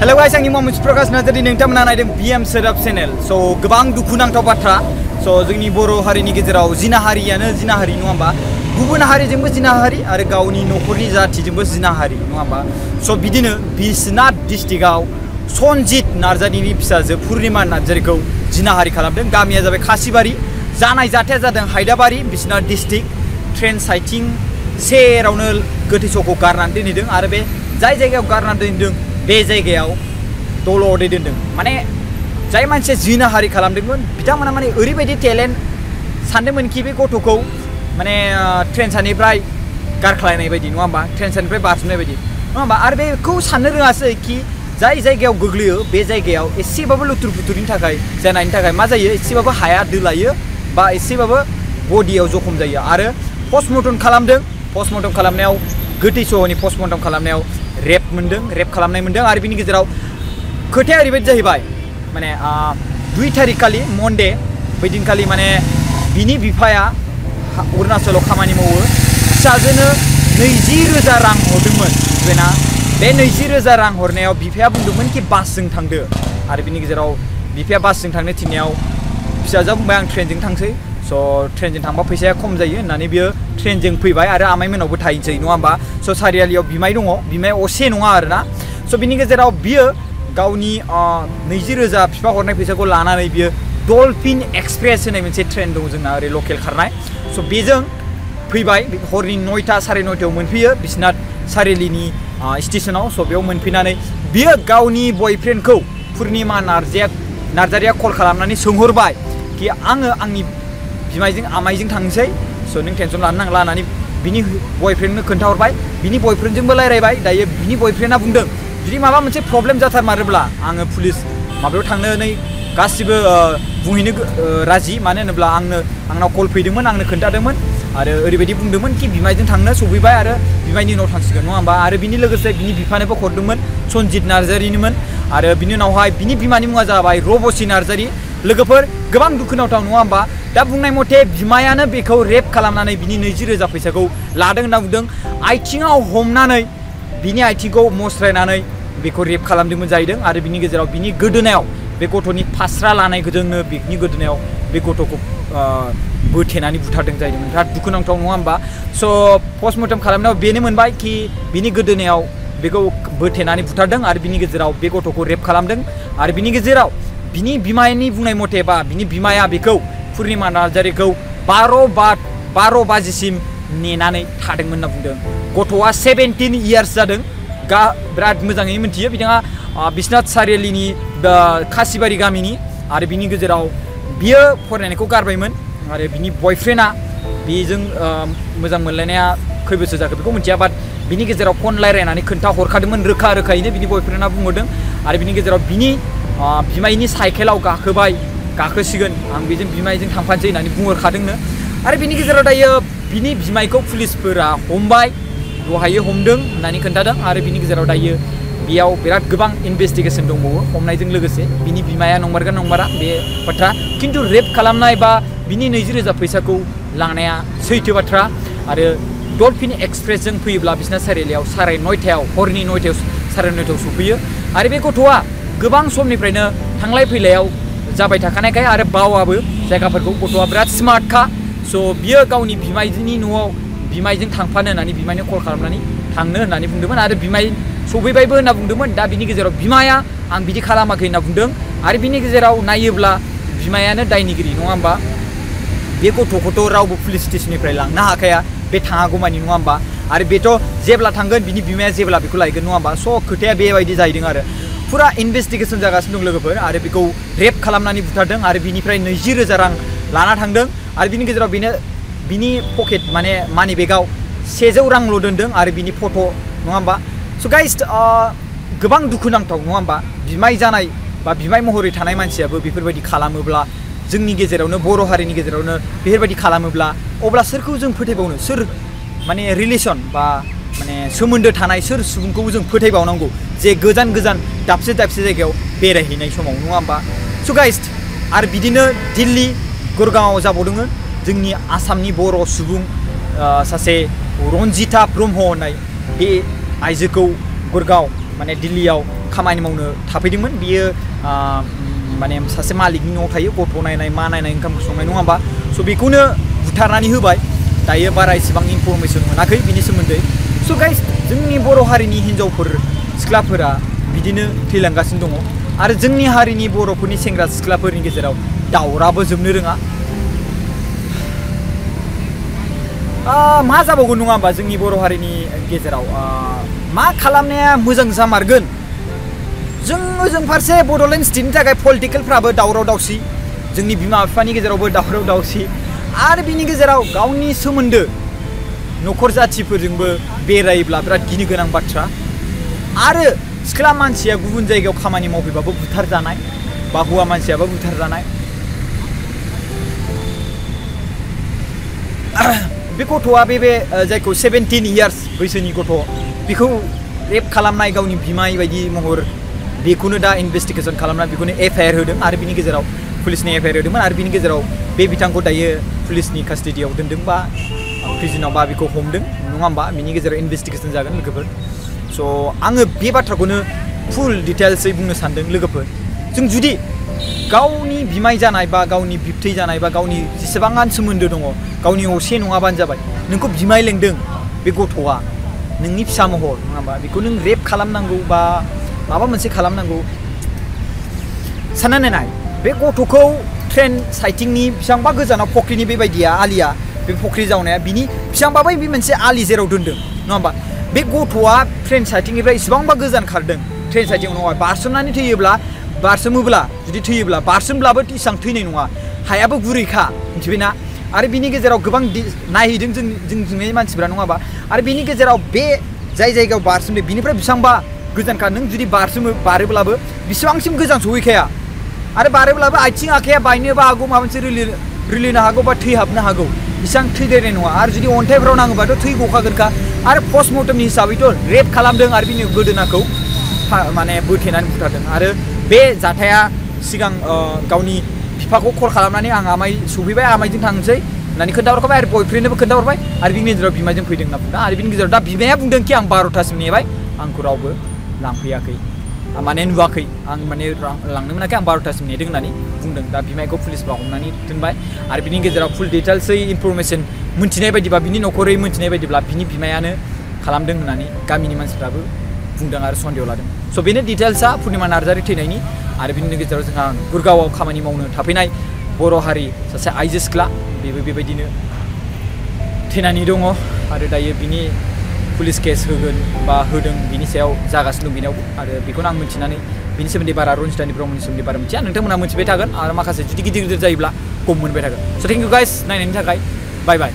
Hello guys, आंनि मुङा मोनसे प्रकाश नार्जारी नोंथांमोना नायदों BM सोदोब चेनेल। स' गोबां दुखुनांथाव बाथ्रा। जोंनि बर' हारिनि गेजेराव जिनाहारियानो जिनाहारि नङा होमबा? गुबुन हारिजोंबो जिनाहारि आरो गावनि न'खरनि जाथिजोंबो जिनाहारि नङा होमबा? स' बिदिनो बिश्वनाथ डिस्ट्रिक्टआव सनजित नार्जारीनि फिसाजो पुर्णिमा नार्जारीखौ जिनाहारि खालामदों। गामिया जाबाय खासिबारि। जानाय जाथाया जादों हायदाबारि बिश्वनाथ डिस्ट्रिक्ट। ट्रेन साइटिं सेरावनो गोथैस'खौ गारनानै दोनहैदों आरो बे जाय जायगायाव गारनानै दोनदों बे जायगायाव दल'दै दोनदों। माने जाय मानसिया जिनाहारि खालामदोंमोन बिथांमोना माने ओरैबायदि टेलेन्ट सानदोंमोन कि बे गथ'खौ माने ट्रेन सानिफ्राय गारख्लायनाय बायदि नङा होमबा? ट्रेन सानिफ्राय बारसोमनाय बायदि नङा होमबा? आरो बेखौ साननो रोङासै कि जाय जायगायाव गोग्लैयो बे जायगायाव एसेबाबो लुथुर फुथुरनि थाखाय जानायनि थाखाय मा जायो, एसेबाबो हाया दोलायो बा एसेबाबो बडियाव जखम जायो। आरो पस्टमर्टम खालामदों। पस्टमर्टम खालामनायाव गोथैस'नि पस्टमर्टम खालामनायाव रेप खालामनाय मोनदों। आरो बिनि गेजेराव खोथाया ओरैबायदि जाहैबाय माने 2 तारिख खालि मंडे बै दिनखालि माने बिनि बिफाया अरुणाचलाव खामानि मावो। फिसाजोनो 20,000 रां हरदोंमोन। बेना बे 20,000 रां हरनायाव बिफाया बुंदोंमोन कि बासजों थांदो। आरो बिनि गेजेराव बिफाया बासजों थांनो थिननायाव फिसाजोआ बुंबाय आं ट्रेनजों थांसै। स' ट्रेनजों थांबा फैसाया खम जायो होननानै बियो ट्रेनजों फैबाय आरो आमाइमोनावबो थाहैनोसै नङा होमबा? स' सारियालियाव बिमाय दङ, बिमाया असे नङा आरोना। स' बिनि गेजेराव बियो गावनि 20,000 बिफा हरनाय फैसाखौ लानानै बियो डलफिन एक्सप्रेस होननाय मोनसे ट्रेन दं जोंना ओरै लकेल खारनाय। स' बेजों फैबाय हरनि 9ता 9:30आव मोनफैयो बिश्वनाथ सारियालिनि स्टेशनाव। स' बेयाव मोनफैनानै बियो गावनि बयफ्रेन्डखौ पुर्णिमा नार्जारीया कल खालामनानै सोंहरबाय कि आङो आंनि बिमायजों आमाइजों थांसै। स' नों टेनसन लानो नांला होननानै बिनि बयफ्रेन्डनो खोन्थाहरबाय। बिनि बयफ्रेन्डजोंबो रायलायबाय। दायो बिनि बयफ्रेन्डआ बुंदों जुदि माबा मोनसे प्रब्लेम जाथारमारोब्ला आङो पुलिस माबायाव थांनानै गासिबो बुंहैनो राजि। मानो होनोब्ला आंनाव कल फैदोंमोन, आंनो खोन्थादोंमोन आरो ओरैबायदि बुंदोंमन कि बिमायजों थांनो सफैबाय आरो बिमायनि उनाव थांसिगोन नङा होमबा? आरो बिनि लोगोसे बिनि बिफानोबो हरदोंमोन, सनजित नार्जारीनिमोन। आरो बिनि उनावहाय बिनि बिमानि मुङा जाबाय रबसि नार्जारी। लोगोफोर गोबां दुखुनांथाव नङा होमबा? दा बुंनाय मथे बिमायानो बेखौ रेप खालामनानै बिनि 20,000 फैसाखौ लादों होनना बुंदों। आथिङाव हमनानै बिनि आथिंखौ मस्रायनानै बेखौ रेप खालामदोंमोन जाहैदों। आरो बिनि गेजेराव बिनि गोदोनायाव बे गथ'नि फास्रा लानायजोंनो बिनि गोदोनायाव बे गथ'खौ बोथेनानै बुथारदों जाहैदों। बिराद दुखुनांथाव नङा होमबा? स' पस्टमर्टम खालामनायाव बेनो मोनबाय कि बिनि गोदोनायाव बेखौ बोथेनानै बुथारदों आरो बिनि गेजेराव बे गथ'खौ रेप खालामदों। आरो बिनि गेजेराव बिनि बिमायनि बुंनाय मथे बा बिनि बिमाया बेखौ पुर्णिमा नार्जारीखौ 12 बाजिसिम नेनानै थादोंमोन होनना बुंदों। गथ'आ 17 इयार्स जादों। बिराद मोजाङै मिथियो बिथाङा बिश्वनाथ सारियालिनि खासिबारि गामिनि। आरो बिनि गेजेराव बियो फरायनायखौ गारबायमोन आरो बिनि बयफ्रेन्डआ बेजों मोजां मोनलायनाया खै बोसोर जाखो बेखौ मिथिया। बाट बिनि गेजेराव फन रायलायनानै खोन्था हरखादोंमोन रोखायैनो बिनि बयफ्रेन्डआ बुंहरदों। आरो बिनि गेजेराव बिनि बिमायनि साइकेलाव गाखोसिगोन आं बेजों बिमायजों थांफानोसै होननानै बुंहरखादोंनो। आरो बिनि गेजेराव दायो बिनि बिमायखौ पुलिसफोरा हमबाय, दहायो हमदों होननानै खोन्थादों। आरो बिनि गेजेराव दायो बेयाव बिराद गोबां इनभेस्टिगेसन दंबावो हमनायजों लोगोसे। बिनि बिमाया नंमारगोन नंमारा बे बाथ्रा, खिन्थु रेप खालामनाय बा बिनि 20,000 फैसाखौ लांनाया सैथो बाथ्रा। आरो डलफिन एक्सप्रेसजों फैयोब्ला बिश्वनाथ सारियालियाव 9:30 हरनि 9:30 सफैयो। आरो बे गथ'आ गोबां समनिफ्रायनो थांलाय फैलायाव जाबाय थाखानायखाय आरो बावाबो जायगाफोरखौ। गथ'आ बिराद स्मार्टखा। स' बियो गावनि बिमायनि न'आव बिमायजों थांफानो होननानै बिमायनो कल खालामनानै थांनो होननानै बुंदोंमोन। आरो बिमाय सफैबायबो होनना बुंदोंमोन। दा बिनि गेजेराव बिमाया आं बिदि खालामाखै होनना बुंदों। आरो बिनि गेजेराव नायोब्ला बिमायानो दायनिगिरि नङा होमबा? बे गथ'खौथ' रावबो पुलिस स्टेशननिफ्राय लांनो हाखाया, बे थाङागौमानि नङा होमबा? आरो बेथ' जेब्ला थांगोन बिनि बिमाया जेब्ला बेखौ लायगोन नङा होमबा? स' खोथाया बेबायदि जाहैदों आरो फुरा इनभेस्टिगेसन जागासिनो दं लोगोफोर। आरो बेखौ रेप खालामनानै बुथारदों आरो बिनिफ्राय 20,000 रां लाना थांदों। आरो बिनि गेजेराव बिनि पकेट माने मानि बेगाव 100 रांल' दोनदों आरो बिनि फट' नङा होमबा? स' गाइस गोबां दुखुनांथाव नङा होमबा? बिमाय जानाय बा बिमाय महरै थानाय मानसियाबो बेफोरबायदि खालामोब्ला, जोंनि गेजेरावनो बर' हारिनि गेजेरावनो बेफोरबायदि खालामोब्ला अब्ला सोरखौ जों फोथायबावनो? सोर माने रिलेसन बा माने सोमोन्दो थानाय सोर सुबुंखौ जों फोथायबावनांगौ जे गोजान दाबसे जायगायाव बेरायहैनाय समाव नङा होमबा? स' गाइस आरो बिदिनो दिल्ली गुरगांआव जाबावदोंमोन जोंनि आसामनि बर' सुबुं सासे रन्जिता ब्रह्म होननाय बे आइजोखौ गुरगांव माने दिल्लीयाव खामानि मावनो थाफैदोंमोन बियो माने सासे मालिकनि न'आव थायो गथ' नायनाय मा नायनाय ओंखाम संनाय नङा होमबा स' बेखौनो बुथारनानै होबाय दायो बारा इसेबां इनफरमेसन मोनाखै बिनि सोमोन्दै स' गाइस जोंनि बर' हारिनि हिन्जावफोर सिख्लाफोरा बिदिनो थैलांगासिनो दङ आरो जोंनि हारिनि बर'फोरनि सेंग्रा सिख्लाफोरनि गेजेराव दावराबो जोबनो रोङा मा जाबावगोन नङा होमबा जोंनि बर' हारिनि गेजेराव मा खालामनाया मोजां जामारगोन जों फारसे बड'लेण्ड स्टेटनि थाखाय पलिटिकेलफ्राबो दावराव दावसि जोंनि बिमा बिफानि गेजेरावबो दावराव दावसि आरो बिनि गेजेराव गावनि सोमोन्दो न'खर जाथिफोरजोंबो बेरायोब्ला बिराद गिनो गोनां बाथ्रा आरो सिख्ला मानसिया गुबुन जायगायाव खामानि मावफैबाबो बुथारजानाय बा हौवा मानसियाबो बुथारजानाय बे गथ'आ बे जायखौ 17 इयार्स बैसोनि गथ' बेखौ रेप खालामनाय गावनि बिमाय बायदि महर बेखौनो दा इनभेस्टिगेसन खालामनानै बेखौनो एफआइआर होदों आरो बिनि गेजेराव पुलिसनि एफआइआर होदोंमोन आरो बिनि गेजेराव बे बिथांखौ दायो पुलिसनि कास्टडियाव दोनदों बा प्रिजनाव बा बेखौ हमदों नङा होमबा बिनि गेजेराव इनभेस्टिगेसन जागोन लोगोफोर स' आङो बे बाथ्राखौनो फुल डिटेल्सै बुंनो सानदों लोगोफोर जों जुदि गावनि बिमाय जानाय बा गावनि बिबथै जानाय बा गावनि जेसेबाङानो सोमोन्दो दङ गावनि असे नङाबानो जाबाय नोंखौ बिमाय लेंदों बे गथ'आ नोंनि फिसा महर नङा होमबा बेखौ नों रेप खालामनांगौ बा माबा मोनसे खालामनांगौ साननानै नाय बे गथ'खौ ट्रेन साइटिंनि बेसेबांबा गोजानाव फख्रिनि बेबायदिया आलिया बे फख्रि जावनाया बिनि बेसेबांबा बै मोनसे आलि जेराव दोनदों नङा होमबा बे गथ'आ ट्रेन साइटिंनिफ्राय इसेबांबा गोजान खारदों ट्रेन साइटिं नङा बारसोमनानै थैयोब्ला बारसोमोब्ला जुदि थैयोब्ला बारसोमब्लाबो इसां थैनाय नङा हायाबो गुरैखा मिथिबायना आरो बिनि गेजेराव गोबां नायहैदों जोंनि मानसिफ्रा नङा होमबा आरो बिनि गेजेराव बे जाय जायगायाव बारसोमदों बिनिफ्राय बेसेबांबा गोजानखा नों जुदि बारोब्लाबो बेसेबांसिम गोजान सहैखाया आरो बारोब्लाबो आथिं आखाइया बायनोबो हागौ माबा मोनसे रिलिनो हागौ बा थैहाबनो हागौ इसां थैदेरनाय नङा आरो जुदि अन्थाइफ्राव नाङोबाथ' थै गखागोनखा आरो पस्टमर्टमनि हिसाबैथ' रेप खालामदों आरो बिनि गोदोनाखौ माने बोथेनानै बुथारदों आरो बे जाथाया सिगां गावनि बिफाखौ कल खालामनानै आं आमाय सफैबाय आमायजों थांसै होननानै खोन्थाहरखाबाय आरो बयफ्रेन्डनोबो खोन्थाहरबाय आरो बिनि गेजेराव बिमाजों फैदों होनना बुंदों आरो बिनि गेजेराव दा बिमाया बुंदों कि आं 12थासिम नेबाय आंखौ रावबो लांफैयाखै माने नुवाखै आं माने लांनो मोनाखै आं 12थासिम नेदों होननानै बुंदों दा बिमायखौ पुलिसफ्रा हमनानै दोनबाय आरो बिनि गेजेराव फुल डिटेल्सै इनफरमेसन मोन्थिनाय बायदिबा बिनि न'खरै मोन्थिनाय बायदिब्ला बिनि बिमायानो खालामदों होननानै गामिनि मानसिफ्राबो बुंदों आरो सन्देह लादों स' बेनो डिटेल्सआ पुर्निमा नार्जारि थैनायनि आरो बिनि गेजेराव जोंहा गुरगावआव खामानि मावनो थाफैनाय बर' हारि सासे आइजो सिख्ला बेबो बेबायदिनो थैनानै दङ आरो दायो बिनि पुलिस केस होगोन बा होदों बिनि सायाव जागासिनो दं बेनावबो आरो बेखौनो आं मिथिनानै बिनि सोमोन्दै बारा रनजितानि ब्रह्मनि सोमोन्दै बारा मिथिया नोंथांमोना मिथिबाय थागोन आरो माखासे जुदि गिदिर जायोब्ला गम मोनबाय थागोन स' थेंक इउ गाइस नायनायनि थाखाय बाय बाय